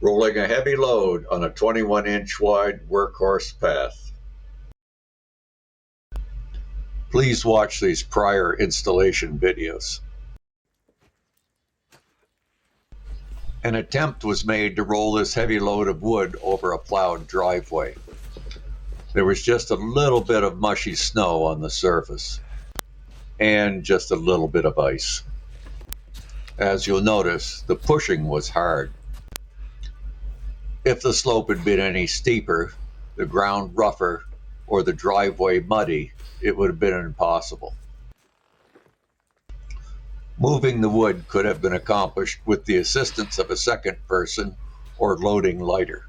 rolling a heavy load on a 21-inch wide workhorse path. Please watch these prior installation videos. An attempt was made to roll this heavy load of wood over a plowed driveway. There was just a little bit of mushy snow on the surface, and just a little bit of ice. As you'll notice, the pushing was hard. If the slope had been any steeper, the ground rougher, or the driveway muddy, it would have been impossible. Moving the wood could have been accomplished with the assistance of a second person or loading lighter.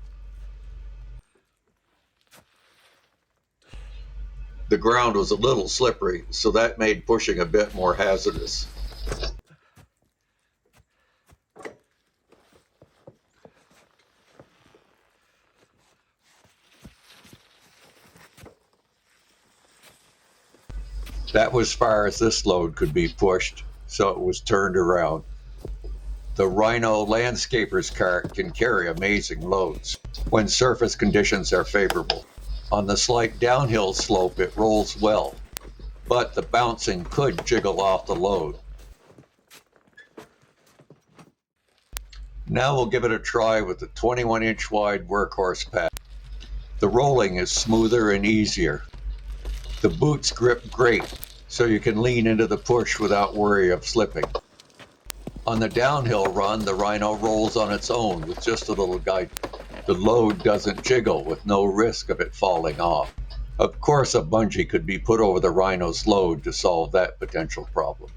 The ground was a little slippery, so that made pushing a bit more hazardous. That was as far as this load could be pushed, so it was turned around. The Rhino landscaper's cart can carry amazing loads when surface conditions are favorable. On the slight downhill slope, it rolls well, but the bouncing could jiggle off the load. Now we'll give it a try with the 21-inch wide workhorse path. The rolling is smoother and easier. The boots grip great, so you can lean into the push without worry of slipping. On the downhill run, the Rhino rolls on its own with just a little guidance. The load doesn't jiggle with no risk of it falling off. Of course, a bungee could be put over the Rhino's load to solve that potential problem.